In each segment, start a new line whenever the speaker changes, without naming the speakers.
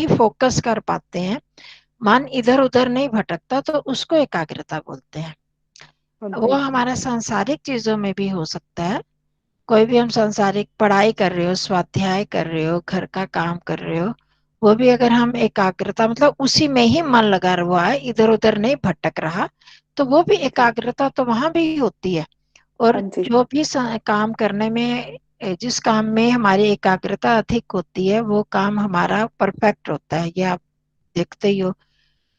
Focus कर पाते हैं, मन इधर उधर नहीं भटकता, तो उसको एकाग्रता बोलते हैं।
हाँ
वो
जी।
हमारा सांसारिक चीजों में भी हो सकता है। कोई भी हम सांसारिक पढ़ाई कर रहे हो, स्वाध्याय कर रहे हो, घर का काम कर रहे हो, वो भी अगर हम एकाग्रता मतलब उसी में ही मन लगा हुआ है, इधर उधर नहीं भटक रहा, तो वो भी एकाग्रता तो वहां भी होती है। और
हाँ जी।
जो भी काम करने में, जिस काम में हमारी एकाग्रता अधिक होती है, वो काम हमारा परफेक्ट होता है। ये आप देखते ही हो।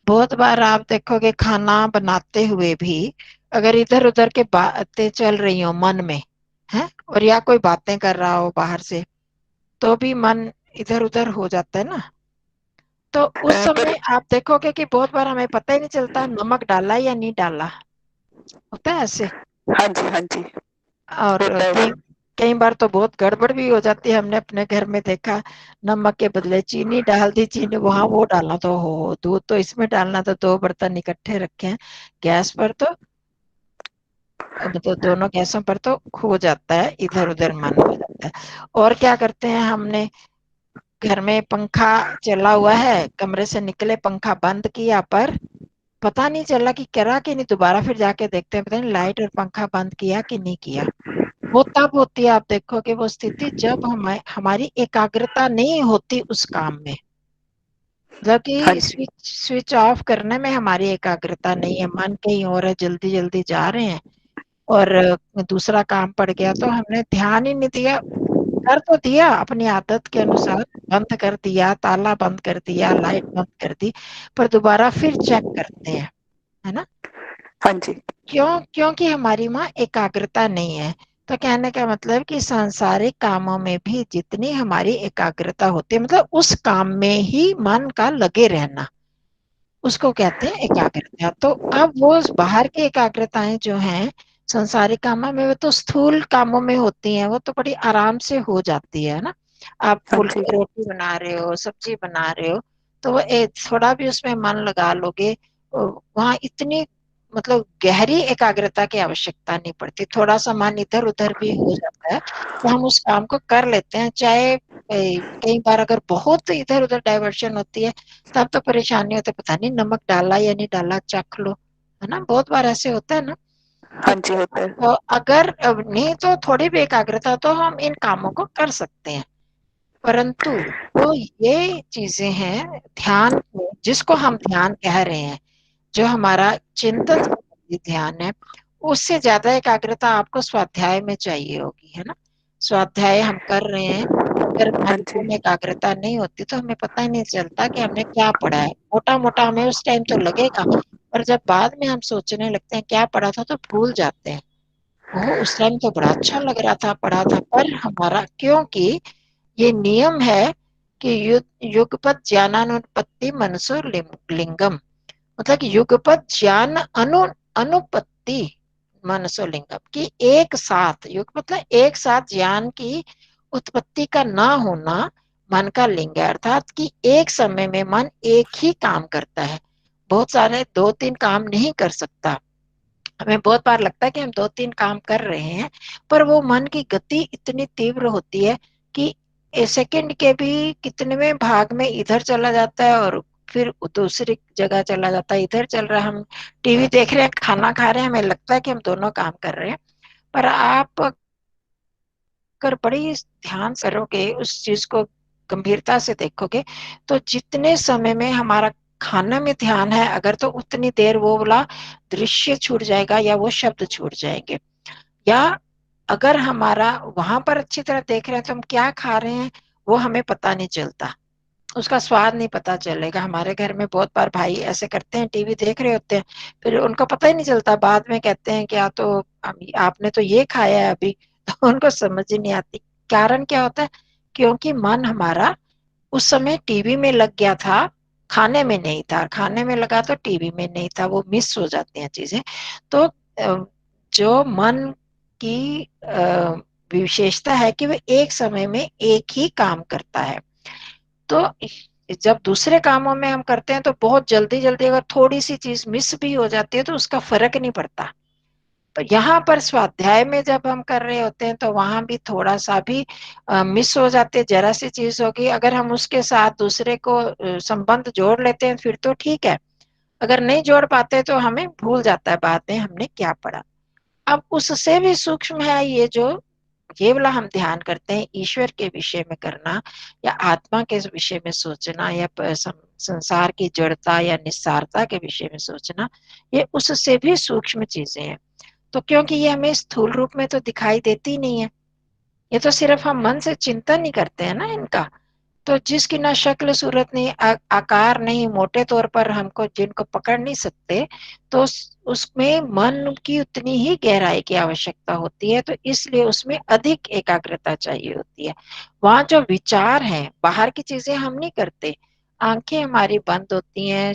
बहुत बार आप देखोगे खाना बनाते हुए भी, अगर इधर उधर के बातें चल रही हो मन में, है, और या कोई बातें कर रहा हो बाहर से, तो भी मन इधर उधर हो जाता है ना। तो उस
पर
समय आप देखोगे कि बहुत बार हमें पता ही नहीं चलता नमक डाला या नहीं डाला, होता है ऐसे।
हाँ जी, हाँ जी,
और
होता
कई
है।
कई बार तो बहुत गड़बड़ भी हो जाती है, हमने अपने घर में देखा, नमक के बदले चीनी डाल दी, चीनी वहां वो डालना, तो हो दूध तो इसमें डालना, तो दो बर्तन इकट्ठे रखे हैं गैस पर, तो मतलब दोनों गैसों पर, तो खो जाता है, इधर उधर मन हो जाता है। और क्या करते हैं हमने, घर में पंखा चला हुआ है, कमरे से निकले पंखा बंद किया, पर पता नहीं चला कि करा कि नहीं, दोबारा फिर जाके देखते हैं, पता नहीं लाइट और पंखा बंद किया कि नहीं किया। वो तब होती है, आप देखोगे वो स्थिति जब हमारी एकाग्रता नहीं होती उस काम में, मतलब
हाँ
कि
जी।
स्विच स्विच ऑफ करने में हमारी एकाग्रता नहीं है, मन कहीं और है, जल्दी जल्दी जा रहे हैं, और दूसरा काम पड़ गया, तो हमने ध्यान ही नहीं दिया। कर तो दिया अपनी आदत के अनुसार, बंद कर दिया, ताला बंद कर दिया, लाइट बंद कर दी, पर दोबारा फिर चेक करते हैं, है ना।
हाँ जी।
क्यों? क्योंकि हमारी वहाँ एकाग्रता नहीं है। तो कहने का मतलब कि सांसारिक कामों में भी जितनी हमारी एकाग्रता होती है, मतलब उस काम में ही मन का लगे रहना, उसको कहते हैं एकाग्रता। तो अब वो बाहर की एकाग्रताएं जो हैं संसारिक कामों में, वो तो स्थूल कामों में होती हैं, वो तो बड़ी आराम से हो जाती है ना। आप
हाँ
फूल
जी।
की रोटी बना रहे हो, सब्जी बना रहे हो, तो वो थोड़ा भी उसमें मन लगा लोगे, वहां इतनी मतलब गहरी एकाग्रता की आवश्यकता नहीं पड़ती, थोड़ा सा मन इधर उधर भी हो जाता है, तो हम उस काम को कर लेते हैं। चाहे कई बार अगर बहुत इधर उधर डाइवर्शन होती है, तब तो परेशानी होती है, पता नहीं नमक डाला या नहीं डाला, चख लो, है ना, बहुत बार ऐसे होता है ना। तो,
हाँ जी, होता है।
तो अगर अब नहीं तो थोड़ी भी एकाग्रता, तो हम इन कामों को कर सकते हैं। परंतु जो ये चीजें हैं ध्यान जिसको हम ध्यान कह रहे हैं, जो हमारा चिंतन संबंधी ध्यान है, उससे ज्यादा एकाग्रता आपको स्वाध्याय में चाहिए होगी, है ना। स्वाध्याय हम कर रहे हैं, अगर
हाँ
मन
जी।
में एकाग्रता नहीं होती, तो हमें पता ही नहीं चलता कि हमने क्या पढ़ा है। मोटा मोटा हमें उस टाइम तो लगेगा, पर जब बाद में हम सोचने लगते हैं क्या पढ़ा था, तो भूल जाते हैं। वो उस टाइम तो बड़ा अच्छा लग रहा था, पढ़ा था, पर हमारा, क्योंकि ये नियम है कि युगपत ज्ञानानुपत्ति मनसो लिंगम, मतलब कि युगपत ज्ञान अनुपत्ति मनसो लिंगम, कि एक साथ युग मतलब एक साथ ज्ञान की उत्पत्ति का ना होना मन का लिंग है। अर्थात कि एक समय में मन एक ही काम करता है, बहुत सारे दो तीन काम नहीं कर सकता। हमें बहुत बार लगता है कि हम दो तीन काम कर रहे हैं, पर वो मन की गति इतनी तीव्र होती है कि सेकंड के भी कितनेवें भाग में इधर चला जाता है, और फिर दूसरी जगह चला जाता है, इधर चल रहा है, हम टीवी देख रहे हैं, खाना खा रहे हैं, हमें लगता है कि हम दोनों काम कर रहे हैं। पर आप अगर बड़ी ध्यान से करोगे, उस चीज को गंभीरता से देखोगे, तो जितने समय में हमारा खाने में ध्यान है अगर, तो उतनी देर वो वाला दृश्य छूट जाएगा या वो शब्द छूट जाएंगे। या अगर हमारा वहां पर अच्छी तरह देख रहे हैं, तो हम क्या खा रहे हैं वो हमें पता नहीं चलता, उसका स्वाद नहीं पता चलेगा। हमारे घर में बहुत बार भाई ऐसे करते हैं, टीवी देख रहे होते हैं, फिर उनको पता ही नहीं चलता, बाद में कहते हैं कि या तो आपने तो ये खाया है अभी, तो उनको समझ ही नहीं आती। कारण क्या होता है? क्योंकि मन हमारा उस समय टीवी में लग गया था, खाने में नहीं था, खाने में लगा तो टीवी में नहीं था, वो मिस हो जाती हैं चीजें। तो जो मन की विशेषता है कि वो एक समय में एक ही काम करता है। तो जब दूसरे कामों में हम करते हैं, तो बहुत जल्दी जल्दी अगर थोड़ी सी चीज मिस भी हो जाती है, तो उसका फर्क नहीं पड़ता, यहाँ पर स्वाध्याय में जब हम कर रहे होते हैं तो वहां भी थोड़ा सा भी मिस हो जाते, जरा सी चीज होगी, अगर हम उसके साथ दूसरे को संबंध जोड़ लेते हैं फिर तो ठीक है, अगर नहीं जोड़ पाते तो हमें भूल जाता है बाद में हमने क्या पढ़ा। अब उससे भी सूक्ष्म है ये जो ये वाला हम ध्यान करते हैं ईश्वर के विषय में करना, या आत्मा के विषय में सोचना, या संसार की जड़ता या निस्सारता के विषय में सोचना, ये उससे भी सूक्ष्म चीजें हैं। तो क्योंकि ये हमें स्थूल रूप में तो दिखाई देती नहीं है, ये तो सिर्फ हम मन से चिंतन ही करते हैं ना इनका, तो जिसकी ना शक्ल सूरत नहीं, आकार नहीं, मोटे तौर पर हमको जिनको पकड़ नहीं सकते, तो उसमें मन की उतनी ही गहराई की आवश्यकता होती है, तो इसलिए उसमें अधिक एकाग्रता चाहिए होती है। वहां जो विचार है, बाहर की चीजें हम नहीं करते, आंखें हमारी बंद होती हैं,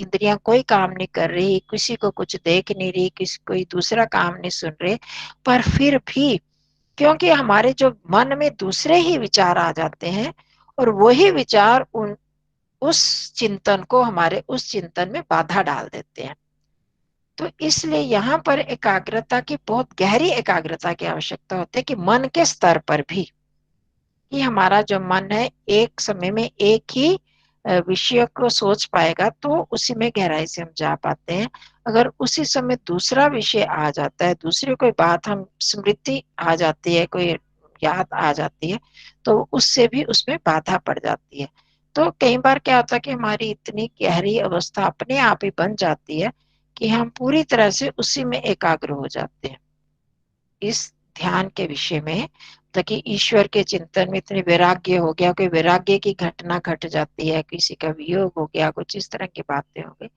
इंद्रियां कोई काम नहीं कर रही, किसी को कुछ देख नहीं रही, किसी कोई दूसरा काम नहीं सुन रहे, पर फिर भी क्योंकि हमारे जो मन में दूसरे ही विचार आ जाते हैं, और वही विचार उस चिंतन को, हमारे उस चिंतन में बाधा डाल देते हैं। तो इसलिए यहाँ पर एकाग्रता की, बहुत गहरी एकाग्रता की आवश्यकता होती है, कि मन के स्तर पर भी, कि हमारा जो मन है एक समय में एक ही विषय को सोच पाएगा तो उसी में गहराई से हम जा पाते हैं। अगर उसी समय दूसरा विषय आ जाता है, दूसरी कोई बात हम स्मृति आ जाती है, कोई याद आ जाती है, तो उससे भी उसमें बाधा पड़ जाती है। तो कई बार क्या होता है कि हमारी इतनी गहरी अवस्था अपने आप ही बन जाती है कि हम पूरी तरह से उसी में एकाग्र हो जाते हैं, इस ध्यान के विषय में, ताकि ईश्वर के चिंतन में इतने वैराग्य हो गया, कोई वैराग्य की घटना घट जाती है, किसी का वियोग हो गया, कुछ इस तरह की बातें हो गई,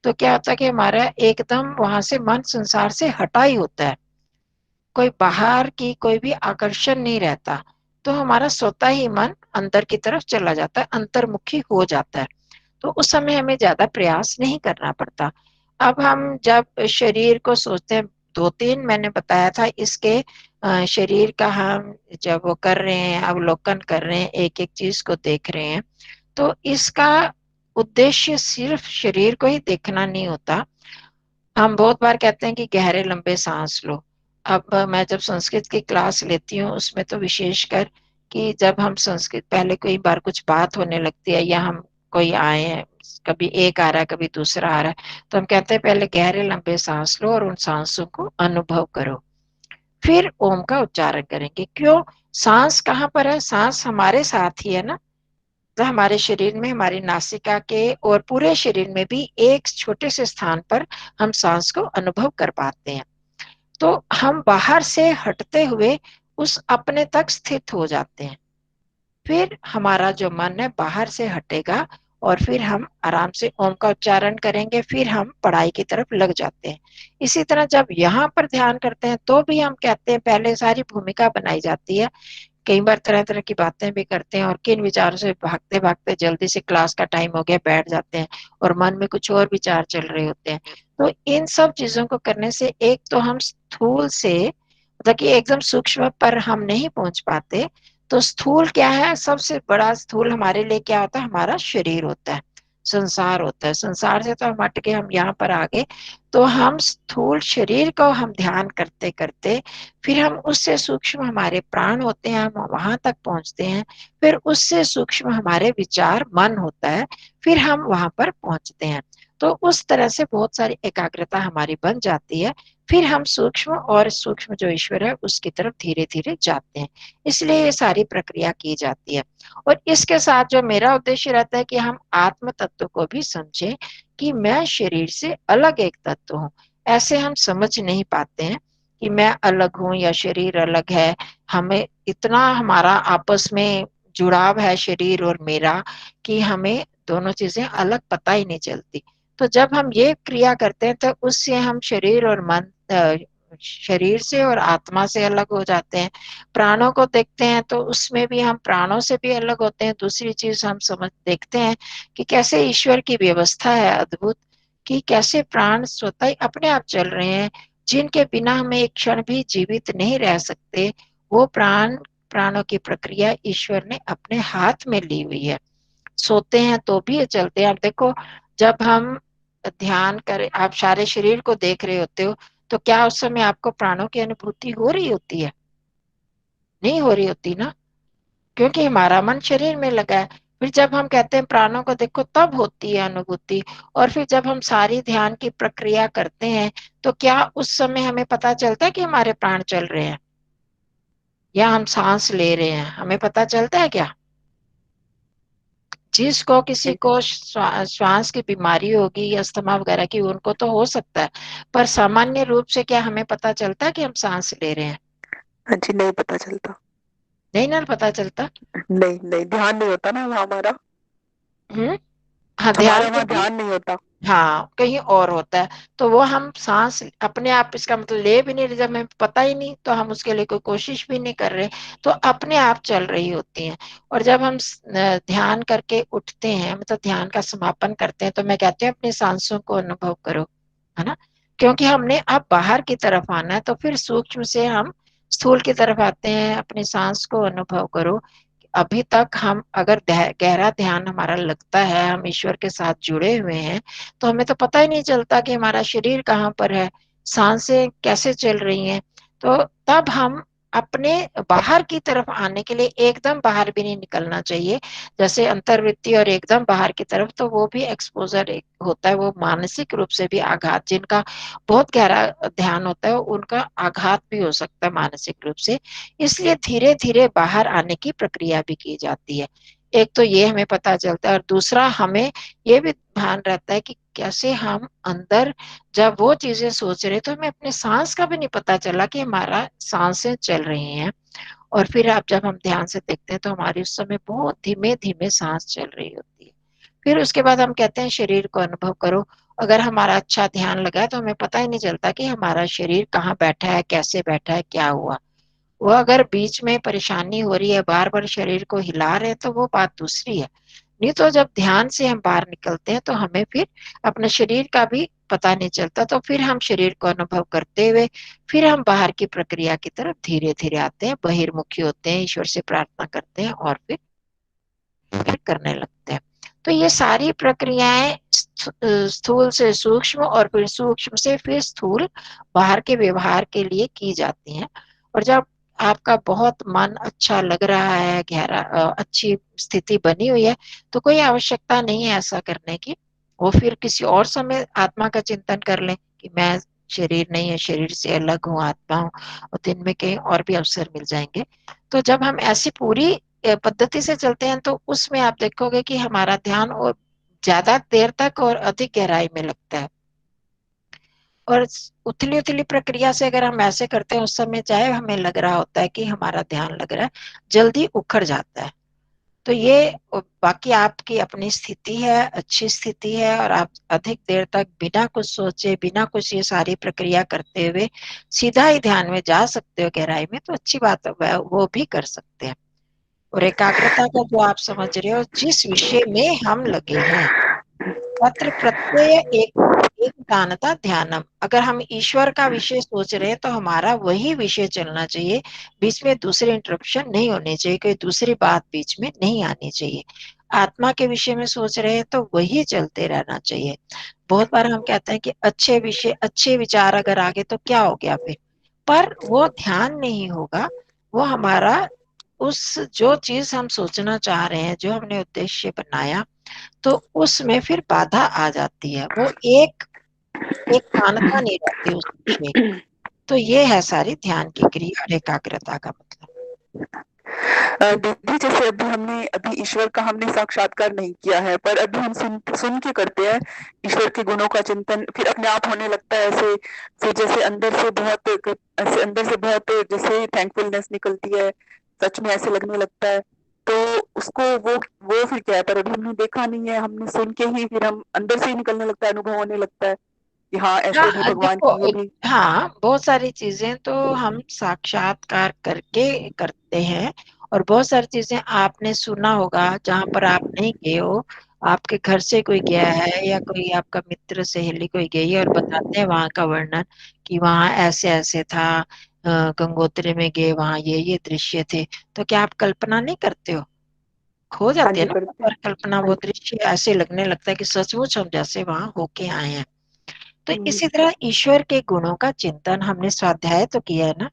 तो क्या होता है कि हमारा एकदम वहां से मन संसार से हटा ही होता है, कोई बाहर की कोई भी आकर्षण नहीं रहता, तो हमारा स्वतः ही मन अंदर की तरफ चला जाता है, अंतर्मुखी हो जाता है, तो उस समय हमें ज्यादा प्रयास नहीं करना पड़ता। अब हम जब शरीर को सोचते हैं, दो तीन मैंने बताया था इसके, शरीर का हम जब वो कर रहे हैं, अवलोकन कर रहे हैं, एक एक चीज को देख रहे हैं, तो इसका उद्देश्य सिर्फ शरीर को ही देखना नहीं होता। हम बहुत बार कहते हैं कि गहरे लंबे सांस लो। अब मैं जब संस्कृत की क्लास लेती हूँ उसमें तो विशेषकर, कि जब हम संस्कृत, पहले कोई बार कुछ बात होने लगती है या हम कोई आए हैं, कभी एक आ रहा है कभी दूसरा आ रहा है, तो हम कहते हैं पहले गहरे लंबे सांस लो और उन सांसों को अनुभव करो, फिर ओम का उच्चारण करेंगे। क्यों? सांस कहाँ पर है? सांस हमारे साथ ही है ना, तो हमारे शरीर में, हमारी नासिका के और पूरे शरीर में भी एक छोटे से स्थान पर हम सांस को अनुभव कर पाते हैं। तो हम बाहर से हटते हुए उस अपने तक स्थित हो जाते हैं, फिर हमारा जो मन है बाहर से हटेगा, और फिर हम आराम से ओम का उच्चारण करेंगे, फिर हम पढ़ाई की तरफ लग जाते हैं। इसी तरह जब यहाँ पर ध्यान करते हैं तो भी हम कहते हैं पहले सारी भूमिका बनाई जाती है, कई बार तरह तरह की बातें भी करते हैं, और किन विचारों से भागते भागते जल्दी से क्लास का टाइम हो गया बैठ जाते हैं, और मन में कुछ और विचार चल रहे होते हैं। तो इन सब चीजों को करने से एक तो हम स्थूल से, मतलब कि एकदम सूक्ष्म पर हम नहीं पहुंच पाते, तो स्थूल क्या है, सबसे बड़ा स्थूल हमारे लिए क्या होता है, हमारा शरीर होता है, संसार होता है, संसार से तो हम हट के हम यहाँ पर आ गए, तो हम स्थूल शरीर को हम ध्यान करते करते, फिर हम उससे सूक्ष्म हमारे प्राण होते हैं, हम वहां तक पहुंचते हैं, फिर उससे सूक्ष्म हमारे विचार मन होता है, फिर हम वहां पर पहुंचते हैं। तो उस तरह से बहुत सारी एकाग्रता हमारी बन जाती है, फिर हम सूक्ष्म और सूक्ष्म जो ईश्वर है उसकी तरफ धीरे धीरे जाते हैं। इसलिए ये सारी प्रक्रिया की जाती है, और इसके साथ जो मेरा उद्देश्य रहता है कि हम आत्म तत्व को भी समझें, कि मैं शरीर से अलग एक तत्व हूँ। ऐसे हम समझ नहीं पाते हैं कि मैं अलग हूँ या शरीर अलग है, हमें इतना हमारा आपस में जुड़ाव है शरीर और मेरा, कि हमें दोनों चीजें अलग पता ही नहीं चलती। तो जब हम ये क्रिया करते हैं तो उससे हम शरीर और मन, शरीर से और आत्मा से अलग हो जाते हैं। प्राणों को देखते हैं तो उसमें भी हम प्राणों से भी अलग होते हैं। दूसरी चीज हम समझ देखते हैं कि कैसे ईश्वर की व्यवस्था है अद्भुत, कि कैसे प्राण स्वतः ही अपने आप चल रहे हैं, जिनके बिना हम एक क्षण भी जीवित नहीं रह सकते, वो प्राणों की प्रक्रिया ईश्वर ने अपने हाथ में ली हुई है। सोते हैं तो भी ये चलते हैं। आप देखो, जब हम ध्यान करें, आप सारे शरीर को देख रहे होते हो, तो क्या उस समय आपको प्राणों की अनुभूति हो रही होती है? नहीं हो रही होती ना, क्योंकि हमारा मन शरीर में लगा है। फिर जब हम कहते हैं प्राणों को देखो, तब होती है अनुभूति। और फिर जब हम सारी ध्यान की प्रक्रिया करते हैं, तो क्या उस समय हमें पता चलता है कि हमारे प्राण चल रहे हैं या हम सांस ले रहे हैं? हमें पता चलता है क्या? जिसको किसी को श्वास की बीमारी होगी या अस्थमा वगैरह की, उनको तो हो सकता है, पर सामान्य रूप से क्या हमें पता चलता है कि हम सांस ले रहे हैं?
हाँ जी, नहीं पता चलता।
नहीं ना पता चलता।
नहीं नहीं, ध्यान नहीं होता ना वहाँ हमारा।
हम्म। हाँ, ध्यान
हमारा
तो
वहाँ
नहीं।
ध्यान नहीं होता।
हाँ, कहीं और होता है। तो वो हम सांस अपने आप, इसका मतलब ले भी नहीं रहे, जब हमें पता ही नहीं तो हम उसके लिए कोई कोशिश भी नहीं कर रहे, तो अपने आप चल रही होती हैं। और जब हम ध्यान करके उठते हैं, मतलब ध्यान का समापन करते हैं, तो मैं कहती हूँ अपनी सांसों को अनुभव करो, है ना। क्योंकि हमने अब बाहर की तरफ आना है, तो फिर सूक्ष्म से हम स्थूल की तरफ आते हैं। अपनी सांस को अनुभव करो। अभी तक हम अगर गहरा ध्यान हमारा लगता है, हम ईश्वर के साथ जुड़े हुए हैं, तो हमें तो पता ही नहीं चलता कि हमारा शरीर कहाँ पर है, सांसें कैसे चल रही हैं। तो तब हम अपने बाहर की तरफ आने के लिए, एकदम बाहर भी नहीं निकलना चाहिए, जैसे अंतर्वृत्ति और एकदम बाहर की तरफ, तो वो भी एक्सपोजर एक होता है, वो मानसिक रूप से भी आघात, जिनका बहुत गहरा ध्यान होता है उनका आघात भी हो सकता है मानसिक रूप से। इसलिए धीरे धीरे बाहर आने की प्रक्रिया भी की जाती है। एक तो ये हमें पता चलता है, और दूसरा हमें ये भी ध्यान रहता है कि कैसे हम अंदर जब वो चीजें सोच रहे, तो हमें अपने सांस का भी नहीं पता चला कि हमारा सांसें चल रही हैं। और फिर आप जब हम ध्यान से देखते हैं, तो हमारी उस समय बहुत धीमे धीमे सांस चल रही होती है। फिर उसके बाद हम कहते हैं शरीर को अनुभव करो। अगर हमारा अच्छा ध्यान लगा है, तो हमें पता ही नहीं चलता कि हमारा शरीर कहाँ बैठा है, कैसे बैठा है, क्या हुआ। वो अगर बीच में परेशानी हो रही है, बार बार शरीर को हिला रहे हैं, तो वो बात दूसरी है। नहीं तो जब ध्यान से हम बाहर निकलते हैं, तो हमें फिर अपने शरीर का भी पता नहीं चलता, तो फिर हम शरीर को अनुभव करते हुए फिर हम बाहर की प्रक्रिया की तरफ धीरे धीरे आते हैं, बहिर्मुखी होते हैं, ईश्वर से प्रार्थना करते हैं, और फिर करने लगते हैं। तो ये सारी प्रक्रियाएं स्थूल से सूक्ष्म और फिर सूक्ष्म से फिर स्थूल बाहर के व्यवहार के लिए की जाती हैं। और जब आपका बहुत मन अच्छा लग रहा है, गहरा अच्छी स्थिति बनी हुई है, तो कोई आवश्यकता नहीं है ऐसा करने की। वो फिर किसी और समय आत्मा का चिंतन कर लें कि मैं शरीर नहीं है, शरीर से अलग हूँ, आत्मा हूँ, और दिन में कहीं और भी अवसर मिल जाएंगे। तो जब हम ऐसी पूरी पद्धति से चलते हैं, तो उसमें आप देखोगे कि हमारा ध्यान और ज्यादा देर तक और अधिक गहराई में लगता है। और उथली उथली प्रक्रिया से अगर हम ऐसे करते हैं, उस समय चाहे हमें लग रहा होता है कि हमारा ध्यान लग रहा है, जल्दी उखड़ जाता है। तो ये बाकी आपकी अपनी स्थिति है, अच्छी स्थिति है, और आप अधिक देर तक बिना कुछ सोचे, बिना कुछ ये सारी प्रक्रिया करते हुए सीधा ही ध्यान में जा सकते हो गहराई में, तो अच्छी बात है, वो भी कर सकते हैं। और एकाग्रता का जो आप समझ रहे हो, जिस विषय में हम लगे हैं, तत्र प्रत्यय एक एक दानता ध्यानम, अगर हम ईश्वर का विषय सोच रहे हैं, तो हमारा वही विषय चलना चाहिए। बीच में दूसरे इंटरप्शन नहीं होने चाहिए, कोई दूसरी बात बीच में नहीं आनी चाहिए। आत्मा के विषय में सोच रहे हैं, तो वही चलते रहना चाहिए। बहुत बार हम कहते हैं कि अच्छे विषय, अच्छे विचार अगर आगे तो क्या हो गया फिर, पर वो ध्यान नहीं होगा। वो हमारा उस जो चीज हम सोचना चाह रहे हैं, जो हमने उद्देश्य बनाया, तो उसमें फिर बाधा आ जाती है। वो एक एक मानता नहीं रहती उस विषय की। तो ये है सारी ध्यान की क्रिया और एकाग्रता का मतलब।
दीदी, जैसे अभी हमने अभी ईश्वर का हमने साक्षात्कार नहीं किया है, पर अभी हम सुन सुन के करते हैं ईश्वर के गुणों का चिंतन, फिर अपने आप होने लगता है ऐसे। फिर जैसे अंदर से बहुत जैसे थैंकफुलनेस निकलती है, सच में ऐसे लगने लगता है। तो उसको वो फिर क्या है, पर अभी हमने देखा नहीं है, हमने सुन के ही फिर हम अंदर से ही निकलने लगता है, अनुभव होने लगता है कि हाँ, ऐसे भी
हाँ
भगवान
देखो,
की ये भी।
हाँ बहुत सारी चीजें तो हम साक्षात्कार करके करते हैं, और बहुत सारी चीजें आपने सुना होगा जहां पर आप नहीं गए हो। आपके घर से कोई गया है, या कोई आपका मित्र सहेली कोई गई है और बताते हैं वहां का वर्णन, कि वहां ऐसे ऐसे था, गंगोत्री में गए, वहां ये दृश्य थे। तो क्या आप कल्पना नहीं करते हो? खो
हाँ
जाते हैं
जी,
ना,
करते
और
हैं।
कल्पना,
हाँ
वो
जी।
दृश्य ऐसे लगने लगता है कि सचमुच हम जैसे वहां होके आए हैं। तो
हुँ।
इसी तरह ईश्वर के गुणों का चिंतन हमने स्वाध्याय तो किया है ना,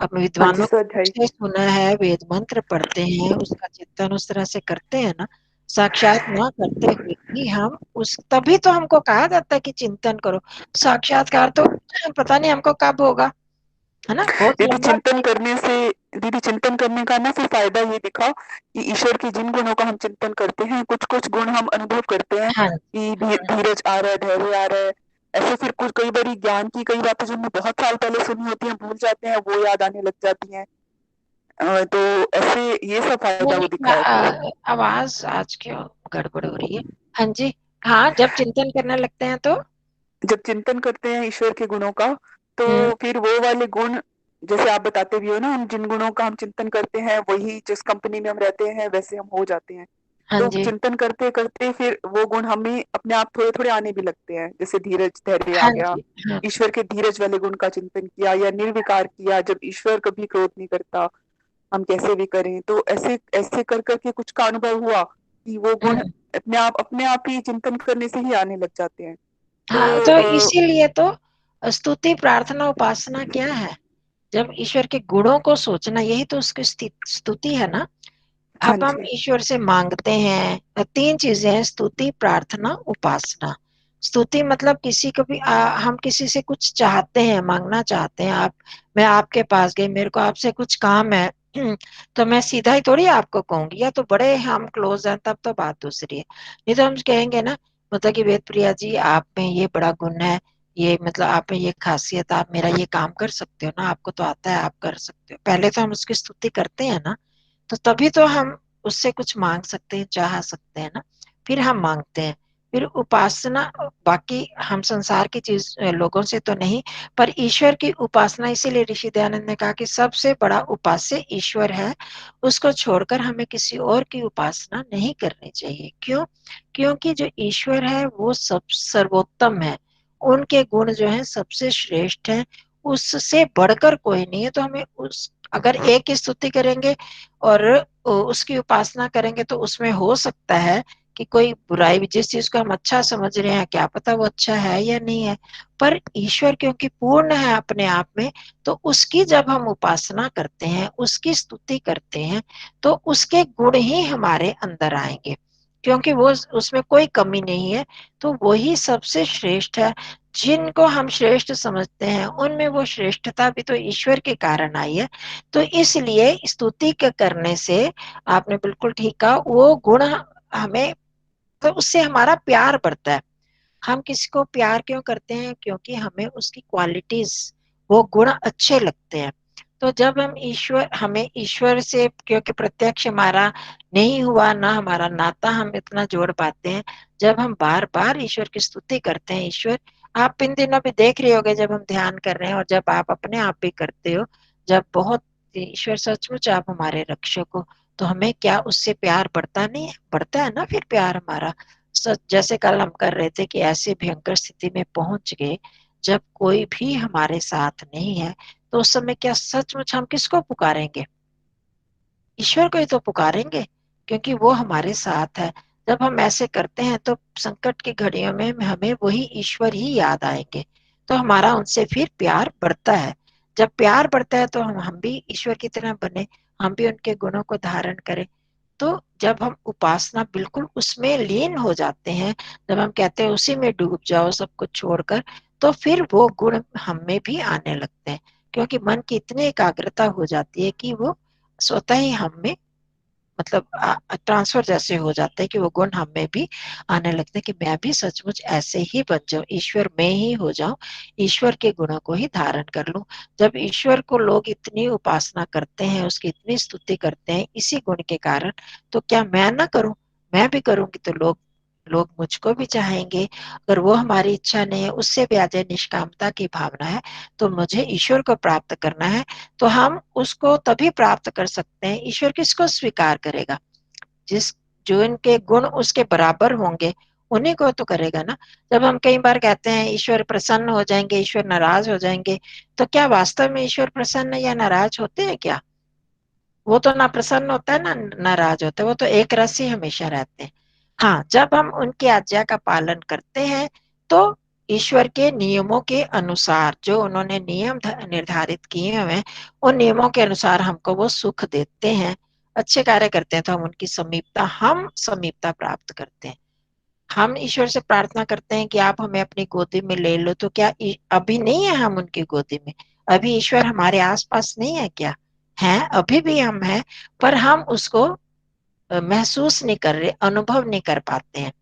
अब
हाँ जी,
विद्वानों
स्वाध्याय।
से सुना है, वेद मंत्र पढ़ते हैं, उसका चिंतन उस तरह से करते हैं ना, साक्षात ना करते हुए भी हम उस तभी तो हमको कहा जाता है कि चिंतन करो। साक्षात्कार तो पता नहीं हमको कब होगा, है ना? बहुत
दीदी
लंबा
चिंतन
टाइम।
करने से दीदी चिंतन करने का ना फिर फ़ायदा ये दिखा कि ईश्वर के जिन गुणों का हम चिंतन करते हैं, कुछ-कुछ गुण हम अनुभव करते हैं
हाँ,
कि धीरज आ रहा है, धैर्य आ रहा है। ऐसे फिर कुछ कई बारी ज्ञान की कई बातें जो हमने बहुत साल पहले सुनी होती हैं, भूल जाते हैं, वो याद आने लग जाती हैं। तो ऐसे ये सब फ़ायदा
मैंने
वो दिखा है फिर।
आवाज आज क्यों गड़बड़ हो रही है? हाँ जी, हाँ, जब चिंतन करने लगते हैं तो
जब चिंतन करते हैं ईश्वर के गुणों का,
हुँ,
तो फिर वो वाले गुण जैसे आप बताते भी हो ना, हम जिन गुणों का हम चिंतन करते हैं, वही जिस कंपनी में हम रहते हैं, वैसे हम हो जाते हैं।
हाँ
तो
जी,
चिंतन करते-करते फिर वो गुण हमें अपने आप थोड़े-थोड़े आने भी लगते हैं। जैसे धीरज, धैर्य आ
हाँ
गया,
जी, हाँ,
ईश्वर के धीरज वाले गुण का चिंतन किया या निर्विकार किया, जब ईश्वर कभी क्रोध नहीं करता, हम कैसे भी करें। तो ऐसे ऐसे कर के कुछ का अनुभव हुआ कि वो गुण
हुँ।
अपने आप ही चिंतन करने से ही आने लग जाते हैं।
हाँ,
तो
तो इसीलिए तो स्तुति, प्रार्थना, उपासना क्या है? जब ईश्वर के गुणों को सोचना, यही तो उसकी स्तुति है ना।
हाँ
अब हम
जी।
ईश्वर से मांगते हैं, 3 चीजें हैं, स्तुति, प्रार्थना, उपासना। स्तुति मतलब किसी को भी हम किसी से कुछ चाहते हैं, मांगना चाहते हैं। आप मैं आपके पास गई, मेरे को आपसे कुछ काम है, तो मैं सीधा ही थोड़ी आपको कहूंगी, या तो बड़े हम क्लोज हैं तब तो बात दूसरी है। नहीं तो हम कहेंगे ना, मतलब कि वेद प्रिया जी, आप में ये बड़ा गुण है, ये मतलब आप में ये खासियत, आप मेरा ये काम कर सकते हो ना, आपको तो आता है, आप कर सकते हो। पहले तो हम उसकी स्तुति करते हैं ना, तो तभी तो हम उससे कुछ मांग सकते हैं, चाह सकते हैं ना, फिर हम मांगते हैं। फिर उपासना, बाकी हम संसार की चीज लोगों से तो नहीं, पर ईश्वर की उपासना, इसीलिए ऋषि दयानंद ने कहा कि सबसे बड़ा उपास्य ईश्वर है, उसको छोड़कर हमें किसी और की उपासना नहीं करनी चाहिए। क्यों? क्योंकि जो ईश्वर है वो सब सर्वोत्तम है, उनके गुण जो है सबसे श्रेष्ठ है, उससे बढ़कर कोई नहीं है। तो हमें उस अगर एक की स्तुति करेंगे और उसकी उपासना करेंगे, तो उसमें हो सकता है कि कोई बुराई भी, जिस चीज को हम अच्छा समझ रहे हैं, क्या पता वो अच्छा है या नहीं है। पर ईश्वर क्योंकि पूर्ण है अपने आप में, तो उसकी जब हम उपासना करते हैं, उसकी स्तुति करते हैं, तो उसके गुण ही हमारे अंदर आएंगे, क्योंकि वो उसमें कोई कमी नहीं है। तो वही सबसे श्रेष्ठ है। जिनको हम श्रेष्ठ समझते हैं, उनमें वो श्रेष्ठता भी तो ईश्वर के कारण आई है। तो इसलिए स्तुति के करने से, आपने बिल्कुल ठीक कहा, वो गुण हमें, तो उससे हमारा प्यार बढ़ता है। हम किसी को प्यार क्यों करते हैं? क्योंकि हमें उसकी क्वालिटीज, वो गुण अच्छे लगते हैं। तो जब हम हमें ईश्वर से, क्योंकि प्रत्यक्ष हमारा नहीं हुआ ना, हमारा नाता हम इतना जोड़ पाते हैं, जब हम बार बार ईश्वर की स्तुति करते हैं। ईश्वर, आप इन दिनों भी देख रहे होगे, जब हम ध्यान कर रहे हैं और जब आप अपने आप भी करते हो, जब बहुत ईश्वर सचमुच आप हमारे रक्षक हो, तो हमें क्या उससे प्यार बढ़ता नहीं है? बढ़ता है ना फिर प्यार हमारा। जैसे कल हम कर रहे थे कि ऐसी भयंकर स्थिति में पहुंच गए जब कोई भी हमारे साथ नहीं है, तो उस समय क्या सचमुच हम किसको पुकारेंगे? ईश्वर को ही तो पुकारेंगे, क्योंकि वो हमारे साथ है। जब हम ऐसे करते हैं तो संकट की घड़ियों में हमें वही ईश्वर ही याद आएंगे, तो हमारा उनसे फिर प्यार बढ़ता है। जब प्यार बढ़ता है तो हम भी ईश्वर की तरह बने, हम भी उनके गुणों को धारण करें। तो जब हम उपासना बिल्कुल उसमें लीन हो जाते हैं, जब हम कहते हैं उसी में डूब जाओ सब कुछ छोड़कर, तो फिर वो गुण हम में भी आने लगते हैं, क्योंकि मन की इतनी एकाग्रता हो जाती है कि वो स्वतः ही हम में, मतलब ट्रांसफर जैसे हो जाते हैं कि वो गुण हम में भी आने लगते हैं कि मैं भी सचमुच ऐसे ही बन जाऊं, ईश्वर में ही हो जाऊं, ईश्वर के गुणों को ही धारण कर लूं। जब ईश्वर को लोग इतनी उपासना करते हैं, उसकी इतनी स्तुति करते हैं इसी गुण के कारण, तो क्या मैं ना करूं? मैं भी करूंगी तो लोग लोग मुझको भी चाहेंगे। अगर वो हमारी इच्छा नहीं है, उससे भी आ जाए, निष्कामता की भावना है, तो मुझे ईश्वर को प्राप्त करना है, तो हम उसको तभी प्राप्त कर सकते हैं। ईश्वर किसको स्वीकार करेगा? जिस जो इनके गुण उसके बराबर होंगे, उन्हीं को तो करेगा ना। जब हम कई बार कहते हैं ईश्वर प्रसन्न हो जाएंगे, ईश्वर नाराज हो जाएंगे, तो क्या वास्तव में ईश्वर प्रसन्न या नाराज होते हैं क्या? वो तो ना प्रसन्न होता है ना नाराज होता है, वो तो एक रस ही हमेशा रहते हैं। हाँ, जब हम उनकी आज्ञा का पालन करते हैं, तो ईश्वर के नियमों के अनुसार, जो उन्होंने नियम निर्धारित किए हुए, उन नियमों के अनुसार हमको वो सुख देते हैं, अच्छे कार्य करते हैं, तो हम समीपता प्राप्त करते हैं। हम ईश्वर से प्रार्थना करते हैं कि आप हमें अपनी गोदी में ले लो, तो क्या अभी नहीं है हम उनकी गोदी में? अभी ईश्वर हमारे आसपास नहीं है क्या? है, अभी भी हम हैं, पर हम उसको महसूस नहीं कर रहे, अनुभव नहीं कर पाते हैं।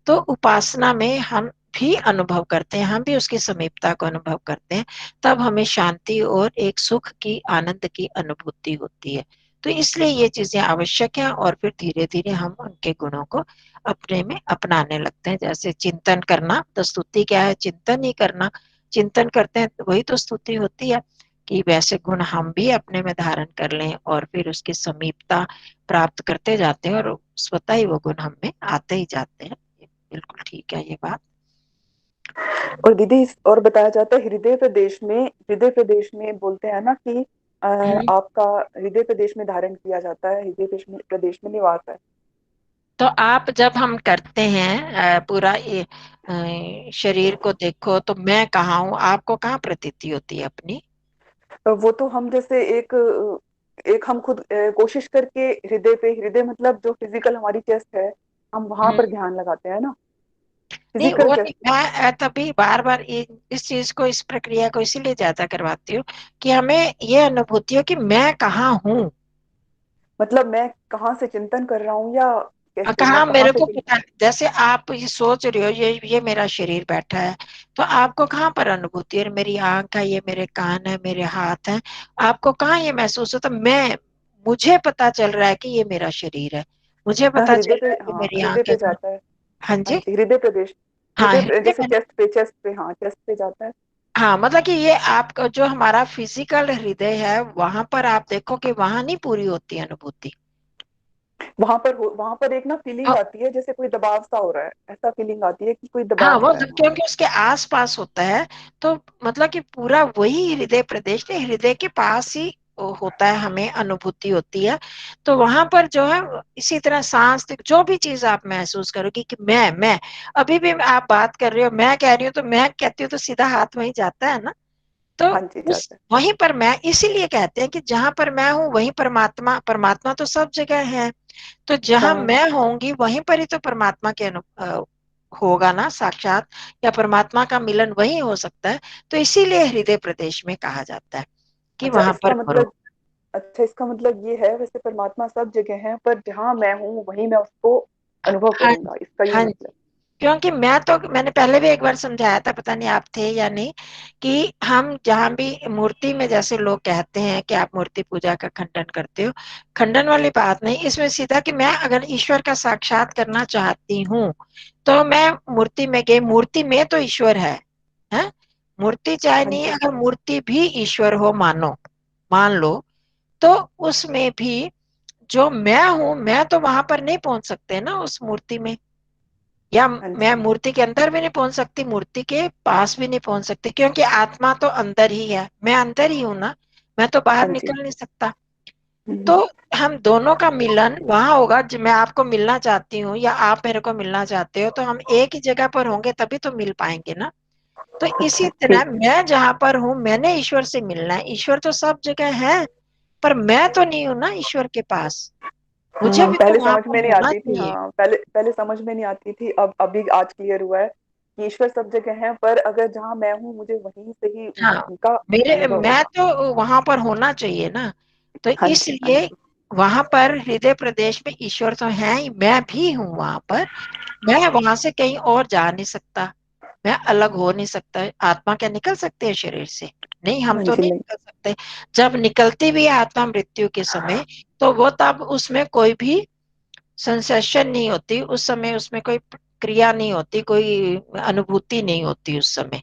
तो उपासना में हम भी अनुभव करते हैं, हम भी उसकी समीपता को अनुभव करते हैं, तब हमें शांति और एक सुख की, आनंद की अनुभूति होती है। तो इसलिए ये चीजें आवश्यक है, और फिर धीरे धीरे हम उनके गुणों को अपने में अपनाने लगते हैं। जैसे चिंतन करना, तो स्तुति क्या है? चिंतन ही करना। चिंतन करते हैं तो वही तो स्तुति होती है, कि वैसे गुण हम भी अपने में धारण कर लें, और फिर उसकी समीपता प्राप्त करते जाते हैं, और स्वतः ही वो गुण हम में आते ही जाते हैं। बिल्कुल ठीक है ये बात।
और दीदी और बताया जाता है हृदय प्रदेश में बोलते हैं ना कि
हम्म।
आपका हृदय प्रदेश में धारण किया जाता है, प्रदेश में निवास है।
तो आप जब हम करते हैं पूरा ये शरीर को देखो, तो मैं कहाँ हूँ, आपको कहाँ प्रतीति होती है अपनी?
वो तो हम जैसे एक हम खुद कोशिश करके हृदय मतलब जो फिजिकल हमारी चेस्ट है, हम वहां
हम्म।
पर ध्यान लगाते हैं ना,
नहीं,
फिजिकल
वो नहीं,
चेस्ट।
मैं तभी बार बार इस चीज को, इस प्रक्रिया को इसीलिए ज्यादा करवाती हूँ, कि हमें ये अनुभूति हो कि मैं कहाँ हूँ।
मतलब मैं कहाँ से चिंतन कर रहा हूँ, या कैसे मैं
कहाँ
कहाँ
मेरे
से
को पता, जैसे आप ये सोच रहे हो, ये मेरा शरीर बैठा है, तो आपको कहाँ पर अनुभूति है? मेरी आंख है, ये मेरे कान है, मेरे हाथ है, आपको कहाँ ये महसूस होता? मुझे पता चल रहा है कि ये मेरा शरीर है, मुझे
हाँ,
पता चल रहा है कि
हाँ
मेरी
हृदय
आंख है,
पे जाता है।
हाँ
हाँ
जी।
जी, हृदय प्रदेश।
हाँ, हृदय
जैसे
में।
चेस्ट पे, हाँ चेस्ट पे जाता है।
हाँ, मतलब कि ये आपका जो हमारा फिजिकल हृदय है, वहां पर आप देखो कि वहां नहीं पूरी होती अनुभूति।
वहां पर एक ना फीलिंग आती है, जैसे कोई दबाव सा हो रहा है, ऐसा फीलिंग आती है कि कोई दबा
हाँ, वो
रहा है वहां
क्योंकि उसके आस पास होता है, तो मतलब कि पूरा वही हृदय प्रदेश ने, हृदय के पास ही होता है, हमें अनुभूति होती है। तो वहां पर जो है, इसी तरह सांस जो भी चीज आप महसूस करोगे कि मैं अभी भी आप बात कर रहे हो, मैं कह रही हूँ, तो मैं कहती हूँ तो सीधा हाथ वहीं जाता है ना। तो
हाँ जी,
उस
जाता है।
वहीं पर मैं, इसीलिए कहते हैं कि जहां पर मैं हूँ वहीं परमात्मा, परमात्मा तो सब जगह है। तो जहां
हाँ
मैं होंगी वहीं पर ही तो परमात्मा के होगा ना साक्षात, या परमात्मा का मिलन वही हो सकता है। तो इसीलिए हृदय प्रदेश में कहा जाता है कि
अच्छा
वहां पर
इसका
करो।
मतलब अच्छा इसका मतलब ये है, वैसे परमात्मा सब जगह है, पर जहाँ मैं हूँ वहीं मैं उसको अनुभव
हाँ,
करूंगा, इसका ये
हाँ,
मतलब।
क्योंकि मैंने पहले भी एक बार समझाया था, पता नहीं आप थे या नहीं, कि हम जहां भी मूर्ति में, जैसे लोग कहते हैं कि आप मूर्ति पूजा का खंडन करते हो, खंडन वाली बात नहीं इसमें, सीधा कि मैं अगर ईश्वर का साक्षात करना चाहती हूँ, तो मैं मूर्ति में गई, मूर्ति में तो ईश्वर है? मूर्ति चाहे
हाँ
नहीं,
जी,
अगर मूर्ति भी ईश्वर हो, मान लो, तो उसमें भी जो मैं हूं, मैं तो वहां पर नहीं पहुंच सकते ना उस मूर्ति में, या
हाँ
मैं
जी,
मूर्ति के अंदर भी नहीं पहुंच सकती, मूर्ति के पास भी नहीं पहुंच सकती, क्योंकि आत्मा तो अंदर ही है, मैं अंदर ही हूं ना, मैं तो बाहर
हाँ जी।
निकल नहीं सकता।
हम्म,
तो हम दोनों का मिलन वहां होगा, जब मैं आपको मिलना चाहती हूँ या आप मेरे को मिलना चाहते हो, तो हम एक ही जगह पर होंगे, तभी तो मिल पाएंगे ना। तो इसी
अच्छा
तरह
ठीक।
मैं जहां पर हूँ, मैंने ईश्वर से मिलना है, ईश्वर तो सब जगह है, पर मैं तो नहीं हूं ना ईश्वर के पास, मुझे भी तो
पहले
वहां
समझ
पर
में नहीं
होना
आती थी,
चाहिए।
हाँ पहले पहले समझ में नहीं आती थी, अब अभी आज क्लियर हुआ है कि ईश्वर सब जगह है, पर अगर जहाँ मैं हूँ मुझे वहीं से ही
हाँ,
उनका अनुभव
मैं
होगा।
तो वहां पर होना चाहिए ना। तो
हाँ जी, हाँ
इसलिए
जी।
वहां पर हृदय प्रदेश में ईश्वर तो है ही, मैं भी हूँ वहां पर, मैं वहां से कहीं और जा नहीं सकता, मैं अलग हो नहीं सकता। आत्मा क्या निकल सकते हैं शरीर से? नहीं, हम
हाँ
तो
जी,
नहीं
नहीं।
निकल सकते। जब निकलती भी है आत्मा मृत्यु के समय, तो वो तब उसमें कोई भी सेंसेशन नहीं होती, उस समय उसमें कोई क्रिया नहीं होती, कोई अनुभूति नहीं होती उस समय,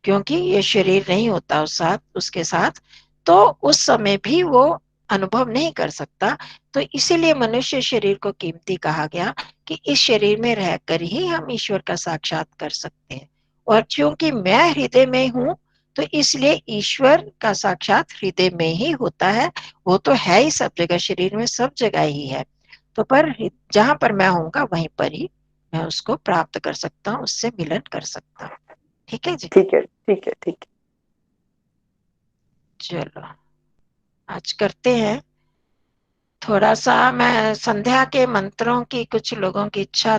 क्योंकि ये शरीर नहीं होता उसके साथ, तो उस समय भी वो अनुभव नहीं कर सकता। तो इसीलिए मनुष्य शरीर को कीमती कहा गया, कि इस शरीर में रहकर ही हम ईश्वर का साक्षात कर सकते हैं। और क्योंकि मैं हृदय में हूँ, तो इसलिए ईश्वर का साक्षात हृदय में ही होता है। वो तो है ही सब जगह, शरीर में सब जगह ही है। तो पर जहां पर मैं होऊंगा वहीं पर ही मैं उसको प्राप्त कर सकता हूँ, उससे मिलन कर सकता हूँ। ठीक है जी।
ठीक है, ठीक है, ठीक है।
चलो आज करते हैं। थोड़ा सा मैं संध्या के मंत्रों की कुछ लोगों की इच्छा